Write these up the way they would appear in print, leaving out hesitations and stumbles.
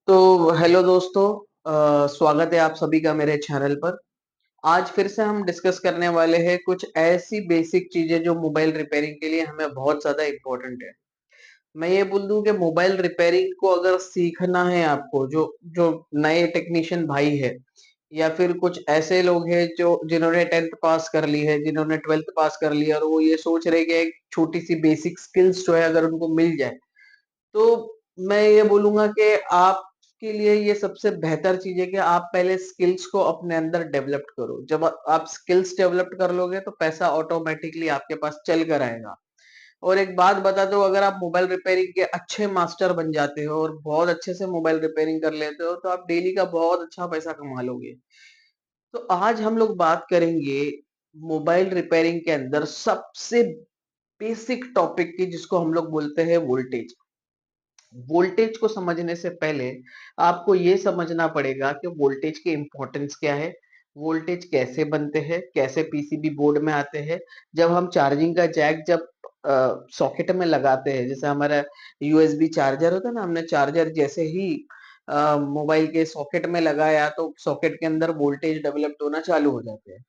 तो हेलो दोस्तों, स्वागत है आप सभी का मेरे चैनल पर। आज फिर से हम डिस्कस करने वाले हैं कुछ ऐसी बेसिक चीजें जो मोबाइल रिपेयरिंग के लिए हमें बहुत ज्यादा इम्पोर्टेंट है। मैं ये बोल दूं कि मोबाइल रिपेयरिंग को अगर सीखना है आपको, जो जो नए टेक्नीशियन भाई है या फिर कुछ ऐसे लोग हैं जो जिन्होंने 10th पास कर ली है, जिन्होंने 12th पास कर लिया और वो ये सोच रहे कि एक छोटी सी बेसिक स्किल्स जो है अगर उनको मिल जाए, तो मैं ये बोलूँगा कि आपके लिए ये सबसे बेहतर चीज़ है कि आप पहले स्किल्स को अपने अंदर डेवलप करो। जब आप स्किल्स डेवलप कर लोगे तो पैसा ऑटोमैटिकली आपके पास चल कर आएगा। और एक बात बता दूँ, अगर आप मोबाइल रिपेयरिंग के अच्छे मास्टर बन जाते हो और बहुत अच्छे से मोबाइल रिपेयरिंग कर लेते हो, तो आप डेली का बहुत अच्छा पैसा कमा लोगे। तो आज हम लोग बात करेंगे मोबाइल रिपेयरिंग के अंदर सबसे बेसिक टॉपिक की, जिसको हम लोग बोलते हैं वोल्टेज। वोल्टेज को समझने से पहले आपको ये समझना पड़ेगा कि वोल्टेज के इंपॉर्टेंस क्या है, वोल्टेज कैसे बनते हैं, कैसे पीसीबी बोर्ड में आते हैं। जब हम चार्जिंग का जैक जब सॉकेट में लगाते हैं, जैसे हमारा यूएसबी चार्जर होता है ना, हमने चार्जर जैसे ही मोबाइल के सॉकेट में लगाया तो सॉकेट के अंदर वोल्टेज डेवलप होना चालू हो जाते हैं।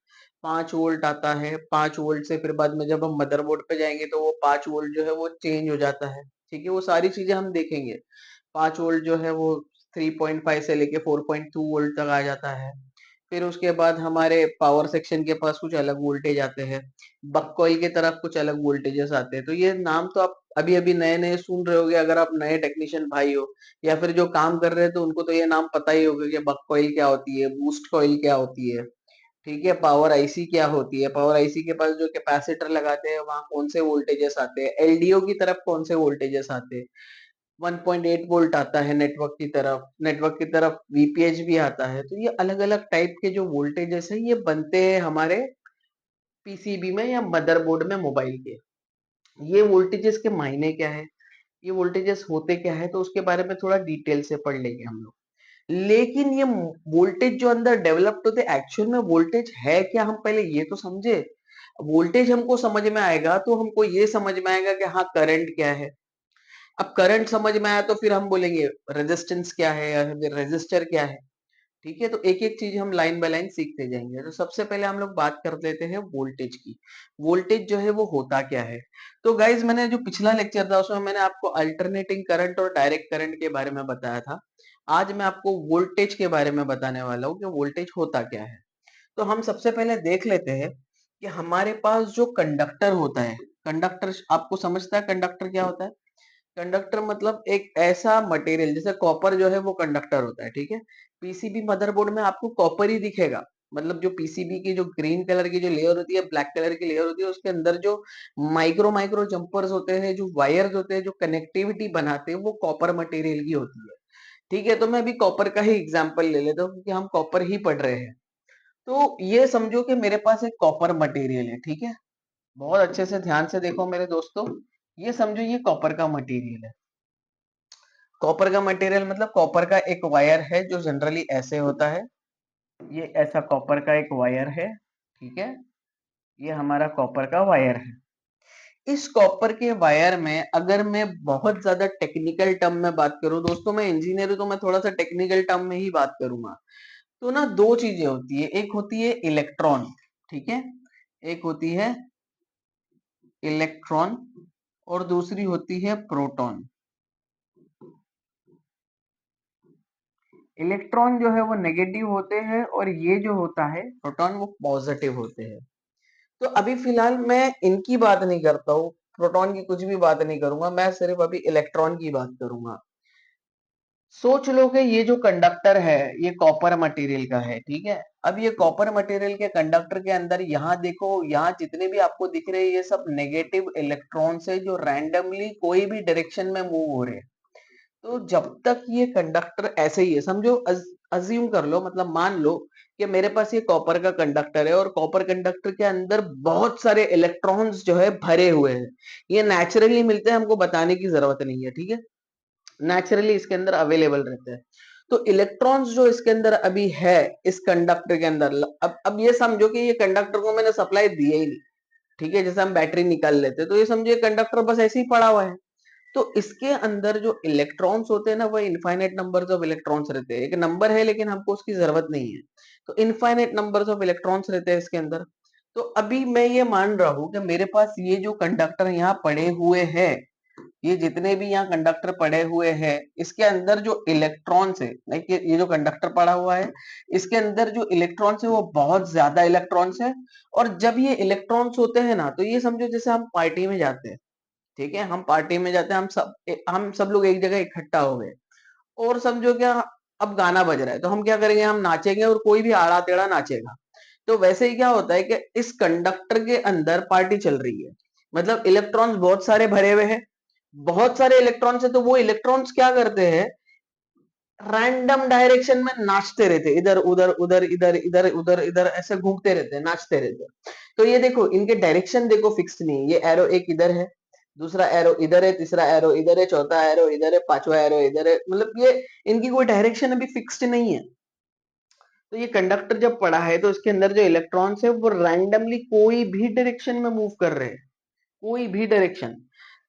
5 वोल्ट आता है, 5 वोल्ट से फिर बाद में जब हम मदरबोर्ड पे जाएंगे तो वो 5 वोल्ट जो है वो चेंज हो जाता है। ठीक है, वो सारी चीजें हम देखेंगे। 5 वोल्ट जो है वो 3.5 से लेके 4.2 वोल्ट तक आ जाता है। फिर उसके बाद हमारे पावर सेक्शन के पास कुछ अलग वोल्टेज आते हैं, बक कॉइल की तरफ कुछ अलग वोल्टेजेस आते हैं। तो ये नाम तो आप अभी अभी नए नए सुन रहे होगे, अगर आप नए टेक्नीशियन भाई हो या फिर जो काम कर रहे हैं तो उनको तो ये नाम पता ही होगा कि बक कॉइल क्या होती है, बूस्ट कॉइल क्या होती है। ठीक है, पावर आईसी क्या होती है, पावर आईसी के पास जो कैपेसिटर लगाते हैं वहां कौन से वोल्टेजेस आते हैं, एलडीओ की तरफ कौन से वोल्टेजेस आते हैं। 1.8 वोल्ट आता है नेटवर्क की तरफ, नेटवर्क की तरफ वीपीएच भी आता है। तो ये अलग अलग टाइप के जो वोल्टेजेस है ये बनते हैं हमारे पीसीबी में या मदरबोर्ड में मोबाइल के। ये वोल्टेजेस के मायने क्या है, ये वोल्टेजेस होते क्या है, तो उसके बारे में थोड़ा डिटेल से पढ़ लेंगे हम लोग। लेकिन ये वोल्टेज जो अंदर डेवलप्ड होते एक्चुअल में वोल्टेज है क्या, हम पहले ये तो समझे। वोल्टेज हमको समझ में आएगा तो हमको ये समझ में आएगा कि हाँ करंट क्या है। अब करंट समझ में आया तो फिर हम बोलेंगे रेजिस्टेंस क्या है या फिर रेजिस्टर क्या है। ठीक है, तो एक एक चीज हम लाइन बाय लाइन सीखते जाएंगे। तो सबसे पहले हम लोग बात कर लेते हैं वोल्टेज की। वोल्टेज जो है वो होता क्या है। तो गाइज, मैंने जो पिछला लेक्चर था उसमें मैंने आपको अल्टरनेटिंग करंट और डायरेक्ट करंट के बारे में बताया था। आज मैं आपको वोल्टेज के बारे में बताने वाला हूँ कि वोल्टेज होता क्या है। तो हम सबसे पहले देख लेते हैं कि हमारे पास जो कंडक्टर होता है, कंडक्टर आपको समझता है कंडक्टर क्या होता है। कंडक्टर मतलब एक ऐसा मटेरियल, जैसे कॉपर जो है वो कंडक्टर होता है। ठीक है, पीसीबी मदरबोर्ड में आपको कॉपर ही दिखेगा। मतलब जो पीसीबी की जो ग्रीन कलर की जो लेयर होती है, ब्लैक कलर की लेयर होती है, उसके अंदर जो माइक्रो माइक्रो जंपर्स होते हैं, जो वायर्स होते हैं, जो कनेक्टिविटी बनाते हैं, वो कॉपर मटेरियल की होती है। ठीक है, तो मैं अभी कॉपर का ही एग्जांपल ले लेता हूँ क्योंकि हम कॉपर ही पढ़ रहे हैं। तो ये समझो कि मेरे पास एक कॉपर मटेरियल है। ठीक है, बहुत अच्छे से ध्यान से देखो मेरे दोस्तों। ये समझो ये कॉपर का मटेरियल है। कॉपर का मटेरियल मतलब कॉपर का एक वायर है जो जनरली ऐसे होता है। ये ऐसा कॉपर का एक वायर है। ठीक है, ये हमारा कॉपर का वायर है। इस कॉपर के वायर में अगर मैं बहुत ज्यादा टेक्निकल टर्म में बात करूं, दोस्तों मैं इंजीनियर हूं तो मैं थोड़ा सा टेक्निकल टर्म में ही बात करूंगा। तो ना दो चीजें होती है, एक होती है इलेक्ट्रॉन। ठीक है, एक होती है इलेक्ट्रॉन और दूसरी होती है प्रोटॉन। इलेक्ट्रॉन जो है वो नेगेटिव होते हैं और ये जो होता है प्रोटॉन वो पॉजिटिव होते हैं। तो अभी फिलहाल मैं इनकी बात नहीं करता हूँ, प्रोटॉन की कुछ भी बात नहीं करूंगा, मैं सिर्फ अभी इलेक्ट्रॉन की बात करूंगा। सोच लो कि ये जो कंडक्टर है ये कॉपर मटेरियल का है। ठीक है, अब ये कॉपर मटेरियल के कंडक्टर के अंदर यहाँ देखो, यहाँ जितने भी आपको दिख रहे हैं ये सब नेगेटिव इलेक्ट्रॉन्स है जो रैंडमली कोई भी डायरेक्शन में मूव हो रहे हैं। तो जब तक ये कंडक्टर ऐसे ही है, समझो अज्यूम कर लो, मतलब मान लो कि मेरे पास ये कॉपर का कंडक्टर है और कॉपर कंडक्टर के अंदर बहुत सारे इलेक्ट्रॉन्स जो है भरे हुए हैं। ये नेचुरली मिलते हैं, हमको बताने की जरूरत नहीं है। ठीक है, नेचुरली इसके अंदर अवेलेबल रहते हैं। तो इलेक्ट्रॉन्स जो इसके अंदर अभी है इस कंडक्टर के अंदर, अब ये समझो कि ये कंडक्टर को मैंने सप्लाई दिया ही नहीं। ठीक है, जैसे हम बैटरी निकाल लेते हैं तो ये समझो ये कंडक्टर बस ऐसे ही पड़ा हुआ है। तो इसके अंदर जो इलेक्ट्रॉन्स होते हैं ना, वो इनफाइनाइट नंबर्स ऑफ इलेक्ट्रॉन्स रहते हैं। एक नंबर है लेकिन हमको उसकी जरूरत नहीं है, तो इनफाइनाइट नंबर्स ऑफ इलेक्ट्रॉन्स रहते हैं इसके अंदर। तो अभी मैं ये मान रहा हूं कि मेरे पास ये जो कंडक्टर यहाँ पड़े हुए हैं, ये जितने भी यहाँ कंडक्टर पड़े हुए हैं, इसके अंदर जो इलेक्ट्रॉन्स है, लाइक ये जो कंडक्टर पड़ा हुआ है, इसके अंदर जो इलेक्ट्रॉन्स है वो बहुत ज्यादा इलेक्ट्रॉन्स है। और जब ये इलेक्ट्रॉन्स होते हैं ना, तो ये समझो जैसे हम पार्टी में जाते हैं, ठीक है, हम पार्टी में जाते हैं, हम सब लोग एक जगह इकट्ठा हो गए, और समझो क्या, अब गाना बज रहा है, तो हम क्या करेंगे, हम नाचेंगे, और कोई भी आड़ा टेढ़ा नाचेगा। तो वैसे ही क्या होता है कि इस कंडक्टर के अंदर पार्टी चल रही है, मतलब इलेक्ट्रॉन्स बहुत सारे भरे हुए हैं, बहुत सारे इलेक्ट्रॉन्स है, तो वो इलेक्ट्रॉन्स क्या करते हैं, रैंडम डायरेक्शन में नाचते रहते, इधर उधर उधर इधर इधर उधर इधर ऐसे घूमते रहते हैं, नाचते रहते हैं। तो ये देखो, इनके डायरेक्शन देखो फिक्स नहीं है, ये एरो एक इधर है, दूसरा एरो इधर है, तीसरा एरो इधर है, चौथा एरो इधर है, पांचवा एरो इधर है, मतलब ये इनकी कोई डायरेक्शन अभी फिक्स्ड नहीं है। तो ये कंडक्टर जब पड़ा है, तो इसके अंदर जो इलेक्ट्रॉन्स है वो रैंडमली कोई भी डायरेक्शन में मूव कर रहे हैं, कोई भी डायरेक्शन।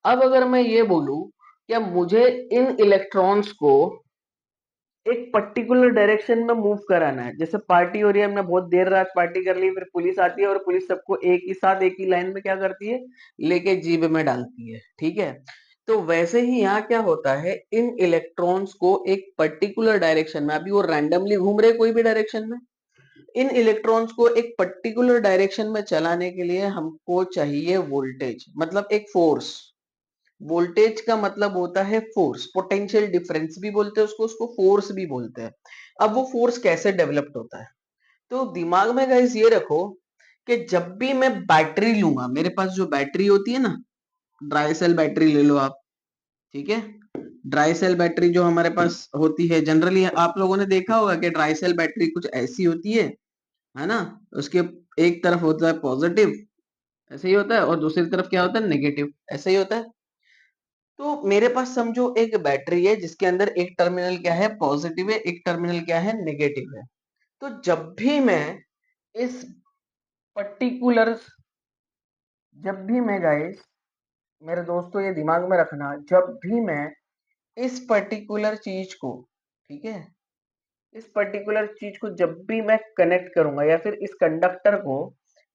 अब अगर मैं ये बोलूं क्या मुझे इन इलेक्ट्रॉन्स को एक पर्टिकुलर डायरेक्शन में मूव कराना है, जैसे पार्टी हो रही है, हमने बहुत देर रात पार्टी कर ली, फिर पुलिस आती है और पुलिस सबको एक ही साथ एक ही लाइन में क्या करती है, लेके जीप में डालती है, ठीक है। तो वैसे ही यहाँ क्या होता है, इन इलेक्ट्रॉन्स को एक पर्टिकुलर डायरेक्शन में, अभी वो रैंडमली घूम रहे कोई भी डायरेक्शन में, इन इलेक्ट्रॉन्स को एक पर्टिकुलर डायरेक्शन में चलाने के लिए हमको चाहिए वोल्टेज, मतलब एक फोर्स। वोल्टेज का मतलब होता है फोर्स, पोटेंशियल डिफरेंस भी बोलते हैं उसको, उसको फोर्स भी बोलते हैं। अब वो फोर्स कैसे डेवलप्ड होता है, तो दिमाग में गाइस ये रखो कि जब भी मैं बैटरी लूंगा, मेरे पास जो बैटरी होती है ना, ड्राई सेल बैटरी ले लो आप, ठीक है। ड्राई सेल बैटरी जो हमारे पास होती है, जनरली आप लोगों ने देखा होगा कि ड्राई सेल बैटरी कुछ ऐसी होती है ना, उसके एक तरफ होता है पॉजिटिव, ऐसे ही होता है, और दूसरी तरफ क्या होता है, नेगेटिव, ऐसे ही होता है। तो मेरे पास समझो एक बैटरी है जिसके अंदर एक टर्मिनल क्या है, पॉजिटिव है, एक टर्मिनल क्या है, नेगेटिव है। तो जब भी मैं इस पर्टिकुलर, जब भी मैं गाइस, मेरे दोस्तों ये दिमाग में रखना, जब भी मैं इस पर्टिकुलर चीज को, ठीक है, इस पर्टिकुलर चीज को जब भी मैं कनेक्ट करूंगा, या फिर इस कंडक्टर को,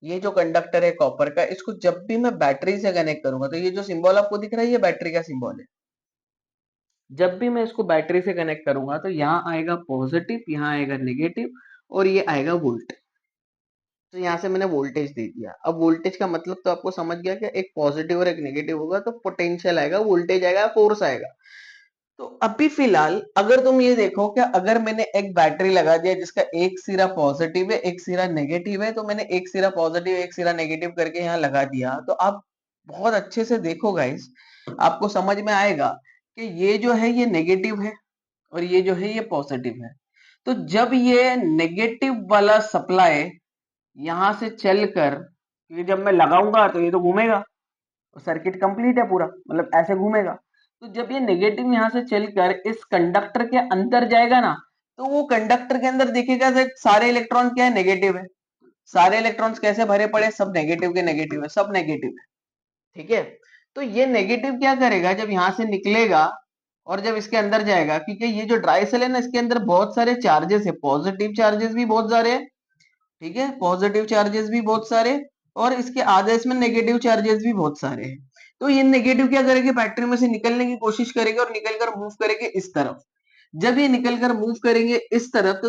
ये जो कंडक्टर है कॉपर का, इसको जब भी मैं बैटरी से कनेक्ट करूंगा, तो ये जो सिंबल आपको दिख रहा है, ये बैटरी का सिंबल है। जब भी मैं इसको बैटरी से कनेक्ट करूंगा, तो यहाँ आएगा पॉजिटिव, यहाँ आएगा नेगेटिव, और ये आएगा वोल्टेज। तो यहाँ से मैंने वोल्टेज दे दिया। अब वोल्टेज का मतलब तो आपको समझ गया कि एक पॉजिटिव और एक नेगेटिव होगा, तो पोटेंशियल आएगा, वोल्टेज आएगा, फोर्स आएगा। तो अभी फिलहाल अगर तुम ये देखो कि अगर मैंने एक बैटरी लगा दिया जिसका एक सिरा पॉजिटिव है, एक सिरा नेगेटिव है, तो मैंने एक सिरा पॉजिटिव एक सिरा नेगेटिव करके यहाँ लगा दिया, तो आप बहुत अच्छे से देखो गाइस, आपको समझ में आएगा कि ये जो है ये नेगेटिव है, और ये जो है ये पॉजिटिव है। तो जब ये नेगेटिव वाला सप्लाई यहां से चलकर, ये जब मैं लगाऊंगा तो ये तो घूमेगा, सर्किट कंप्लीट है पूरा, मतलब ऐसे घूमेगा। तो जब ये नेगेटिव यहां से चलकर इस कंडक्टर के अंदर जाएगा ना, तो वो कंडक्टर के अंदर देखेगा सारे इलेक्ट्रॉन क्या है, नेगेटिव है। सारे इलेक्ट्रॉन्स कैसे भरे पड़े, सब नेगेटिव के नेगेटिव है, सब नेगेटिव है, ठीक है। तो ये नेगेटिव क्या करेगा, जब यहां से निकलेगा और जब इसके अंदर जाएगा, क्योंकि ये जो ड्राई सेल है ना, इसके अंदर बहुत सारे चार्जेस है, पॉजिटिव चार्जेस भी बहुत सारे हैं, ठीक है, पॉजिटिव चार्जेस भी बहुत सारे, और इसके आधे इसमें नेगेटिव चार्जेस भी बहुत सारे हैं। तो ये नेगेटिव क्या करेंगे, बैटरी में से निकलने की कोशिश करेंगे और निकलकर मूव करेंगे इस तरफ। जब ये निकलकर मूव करेंगे इस तरफ,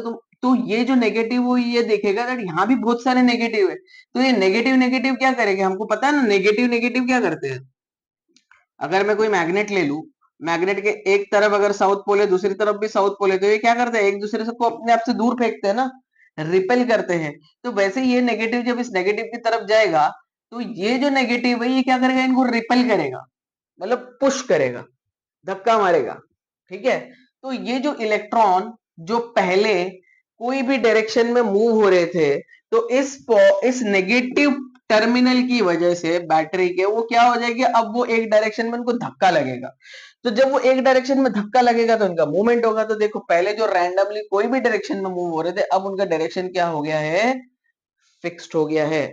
तो ये जो नेगेटिव वो ये देखेगा दैट यहाँ भी बहुत सारे नेगेटिव है। तो ये नेगेटिव नेगेटिव क्या करेंगे, हमको पता है ना, नेगेटिव नेगेटिव क्या करते हैं। अगर मैं कोई मैग्नेट ले लूं, मैग्नेट के एक तरफ अगर साउथ पोल है, दूसरी तरफ भी साउथ पोल है, तो ये क्या करते हैं, एक दूसरे से को अपने आप से दूर फेंकते हैं ना, रिपेल करते हैं। तो वैसे ही ये नेगेटिव जब इस नेगेटिव की तरफ जाएगा, तो ये जो नेगेटिव है ये क्या करेगा, इनको रिपेल करेगा, मतलब पुश करेगा, धक्का मारेगा, ठीक है। तो ये जो इलेक्ट्रॉन जो पहले कोई भी डायरेक्शन में मूव हो रहे थे, तो इस नेगेटिव टर्मिनल की वजह से बैटरी के वो क्या हो जाएगी, अब वो एक डायरेक्शन में उनको धक्का लगेगा। तो जब वो एक डायरेक्शन में धक्का लगेगा तो उनका मूवमेंट होगा। तो देखो, पहले जो रैंडमली कोई भी डायरेक्शन में मूव हो रहे थे, अब उनका डायरेक्शन क्या हो गया है, फिक्स्ड हो गया है।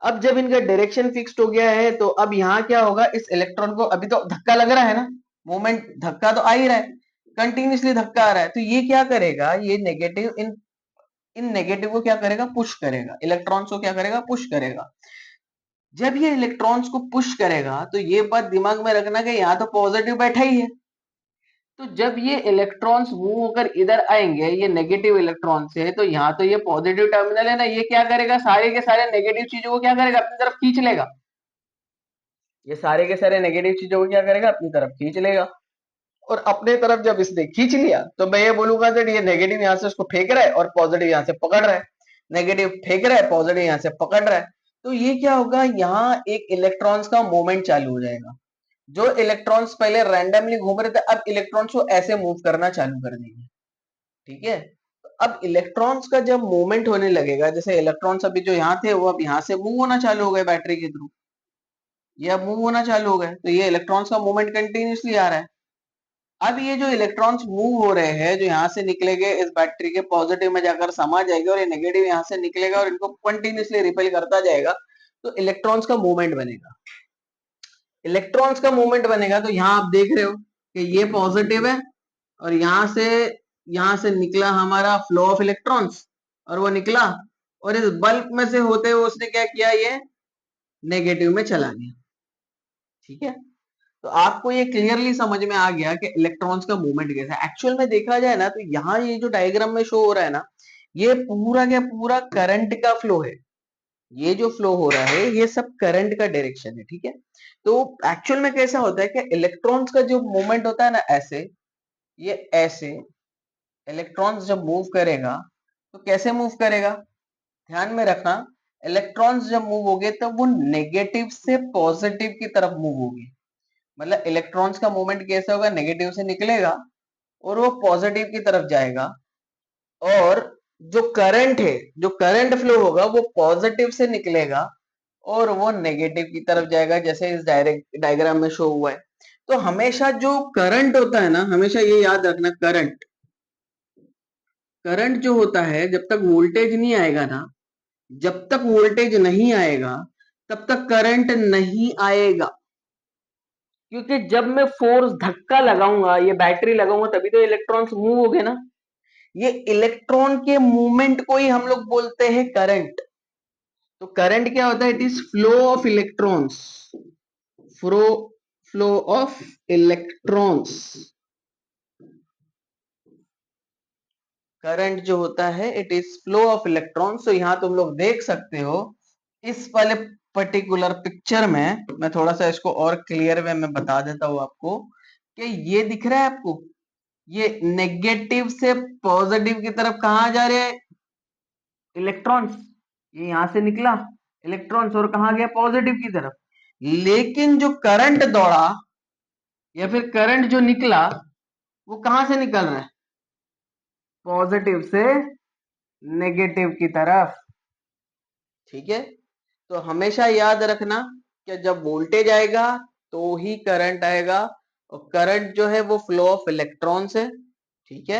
अब जब इनका डायरेक्शन फिक्स्ड हो गया है तो अब यहाँ क्या होगा, इस इलेक्ट्रॉन को अभी तो धक्का लग रहा है ना, मोमेंट धक्का तो आ ही रहा है, कंटिन्यूसली धक्का आ रहा है, तो ये क्या करेगा, ये नेगेटिव इन इन नेगेटिव को क्या करेगा, पुश करेगा, इलेक्ट्रॉन्स को क्या करेगा, पुश करेगा। जब ये इलेक्ट्रॉन्स को पुश करेगा तो ये बात दिमाग में रखना कि यहाँ तो पॉजिटिव बैठा ही है, तो जब ये इलेक्ट्रॉन्स मूव होकर इधर आएंगे, ये नेगेटिव इलेक्ट्रॉन से, तो यहाँ तो ये पॉजिटिव टर्मिनल है ना, ये क्या करेगा, सारे के सारे नेगेटिव चीजों को क्या करेगा, अपनी तरफ खींच लेगा। ये सारे के सारे नेगेटिव चीजों को क्या करेगा, अपनी तरफ खींच लेगा। और अपने तरफ जब इसने खींच लिया तो मैं ये बोलूंगा कि ये नेगेटिव यहाँ से उसको फेंक रहा है और पॉजिटिव यहाँ से पकड़ रहा है, नेगेटिव फेंक रहा है, पॉजिटिव यहाँ से पकड़ रहा है। तो ये क्या होगा, यहाँ एक इलेक्ट्रॉन्स का मूवमेंट चालू हो जाएगा। जो इलेक्ट्रॉन्स पहले रैंडमली घूम रहे थे, अब इलेक्ट्रॉन्स को ऐसे मूव करना चालू कर देंगे। ठीक है, तो अब इलेक्ट्रॉन्स का जब मूवमेंट होने लगेगा, जैसे इलेक्ट्रॉन्स अभी जो यहाँ थे वो अब यहाँ से मूव होना चालू हो गए बैटरी के थ्रू, ये अब मूव होना चालू हो गए, तो ये इलेक्ट्रॉन्स का मूवमेंट कंटिन्यूसली आ रहा है। अब ये जो इलेक्ट्रॉन्स मूव हो रहे हैं, जो यहाँ से निकलेंगे इस बैटरी के पॉजिटिव में जाकर समा जाएंगे, और ये नेगेटिव यहाँ से निकलेगा और इनको कंटिन्यूसली रिपेल करता जाएगा, तो इलेक्ट्रॉन्स का मूवमेंट बनेगा। इलेक्ट्रॉन्स का मूवमेंट बनेगा तो यहाँ आप देख रहे हो कि ये पॉजिटिव है, और यहाँ से निकला हमारा फ्लो ऑफ इलेक्ट्रॉन्स, और वो निकला, और इस बल्ब में से होते हुए उसने क्या किया, ये नेगेटिव में चला गया। ठीक है, तो आपको ये क्लियरली समझ में आ गया कि इलेक्ट्रॉन्स का मूवमेंट कैसा है। एक्चुअल में देखा जाए ना, तो यहाँ ये जो डायग्राम में शो हो रहा है ना, ये पूरा का पूरा करंट का फ्लो है। ये जो फ्लो हो रहा है ये सब करंट का डायरेक्शन है। ठीक है, तो एक्चुअल में कैसा होता है कि इलेक्ट्रॉन्स का जो मूवमेंट होता है ना, ऐसे, ये ऐसे इलेक्ट्रॉन्स जब मूव करेगा तो कैसे मूव करेगा, ध्यान में रखना, इलेक्ट्रॉन्स जब मूव होंगे तब वो नेगेटिव से पॉजिटिव की तरफ मूव होगी। मतलब इलेक्ट्रॉन्स का मूवमेंट कैसे होगा, नेगेटिव से निकलेगा और वो पॉजिटिव की तरफ जाएगा, और जो करंट है, जो करंट फ्लो होगा वो पॉजिटिव से निकलेगा और वो नेगेटिव की तरफ जाएगा, जैसे इस डायरेक्ट डायग्राम में शो हुआ है। तो हमेशा जो करंट होता है ना, हमेशा ये याद रखना, करंट करंट जो होता है, जब तक वोल्टेज नहीं आएगा ना, जब तक वोल्टेज नहीं आएगा तब तक करंट नहीं आएगा। क्योंकि जब मैं फोर्स धक्का लगाऊंगा, ये बैटरी लगाऊंगा, तभी तो इलेक्ट्रॉन्स मूव हो गए ना। ये इलेक्ट्रॉन के मूवमेंट को ही हम लोग बोलते हैं करंट। तो करंट क्या होता है, it is flow of electrons, flow flow of electrons. Current जो होता है it is flow of electrons. तो यहां तुम लोग देख सकते हो इस वाले पर्टिकुलर पिक्चर में, मैं थोड़ा सा इसको और क्लियर वे में बता देता हूं आपको, कि ये दिख रहा है आपको, ये नेगेटिव से पॉजिटिव की तरफ कहां जा रहे हैं इलेक्ट्रॉन्स, ये यहां से निकला इलेक्ट्रॉन्स और कहां गया, पॉजिटिव की तरफ। लेकिन जो करंट दौड़ा या फिर करंट जो निकला वो कहां से निकल रहा है, पॉजिटिव से नेगेटिव की तरफ। ठीक है, तो हमेशा याद रखना कि जब वोल्टेज आएगा तो ही करंट आएगा, और करंट जो है वो फ्लो ऑफ इलेक्ट्रॉन्स है। ठीक है,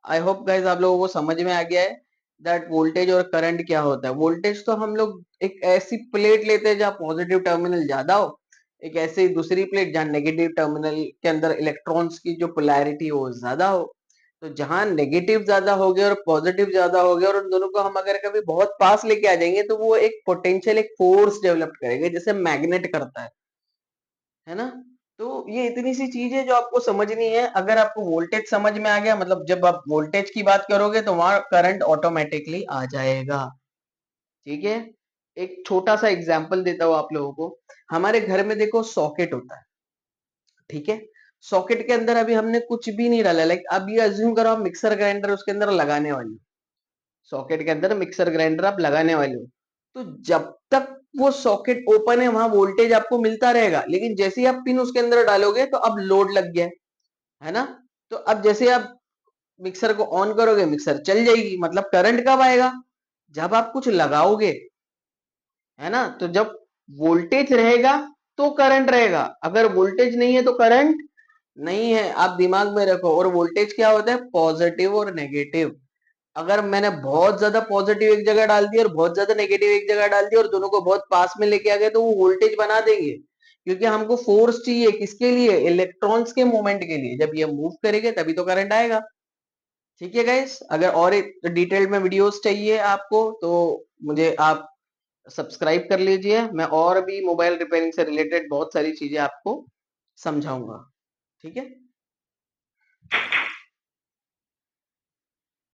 आई होप गाइस आप लोगों को समझ में आ गया है दैट वोल्टेज और करंट क्या होता है। वोल्टेज तो हम लोग एक ऐसी प्लेट लेते हैं जहां पॉजिटिव टर्मिनल ज्यादा हो, एक ऐसी दूसरी प्लेट जहां नेगेटिव टर्मिनल के अंदर इलेक्ट्रॉन्स की जो पोलैरिटी हो ज्यादा हो। तो जहां नेगेटिव ज्यादा हो गया और पॉजिटिव ज्यादा हो गया, और उन दोनों को हम अगर कभी बहुत पास लेके आ जाएंगे तो वो एक पोटेंशियल, एक फोर्स डेवलप करेंगे, जैसे मैग्नेट करता है ना। तो ये इतनी सी चीज है जो आपको समझनी है। अगर आपको वोल्टेज समझ में आ गया, मतलब जब आप वोल्टेज की बात करोगे तो वहां करंट ऑटोमेटिकली आ जाएगा। ठीक है, एक छोटा सा एग्जांपल देता हूँ आप लोगों को। हमारे घर में देखो सॉकेट होता है, ठीक है, सॉकेट के अंदर अभी हमने कुछ भी नहीं डाला, लाइक अब ये अज्यूम करो आप मिक्सर ग्राइंडर उसके अंदर लगाने वाले हो, सॉकेट के अंदर मिक्सर ग्राइंडर आप लगाने वाले हो, तो जब तक वो सॉकेट ओपन है वहां वोल्टेज आपको मिलता रहेगा, लेकिन जैसे ही आप पिन उसके अंदर डालोगे तो अब लोड लग गया है ना। तो अब जैसे आप मिक्सर को ऑन करोगे मिक्सर चल जाएगी, मतलब करंट कब आएगा, जब आप कुछ लगाओगे, है ना। तो जब वोल्टेज रहेगा तो करंट रहेगा, अगर वोल्टेज नहीं है तो करंट नहीं है, आप दिमाग में रखो। और वोल्टेज क्या होता है, पॉजिटिव और नेगेटिव। अगर मैंने बहुत ज्यादा पॉजिटिव एक जगह डाल दिया और बहुत ज्यादा नेगेटिव एक जगह डाल दिया और दोनों को बहुत पास में लेके आ गए तो वो वोल्टेज बना देंगे, क्योंकि हमको फोर्स चाहिए किसके लिए, इलेक्ट्रॉन्स के मूवमेंट के लिए। जब ये मूव करेंगे तभी तो करंट आएगा। ठीक है गाइस, अगर और डिटेल में वीडियोस चाहिए आपको तो मुझे आप सब्सक्राइब कर लीजिए। मैं और भी मोबाइल रिपेयरिंग से रिलेटेड बहुत सारी चीजें आपको समझाऊंगा। ठीक है।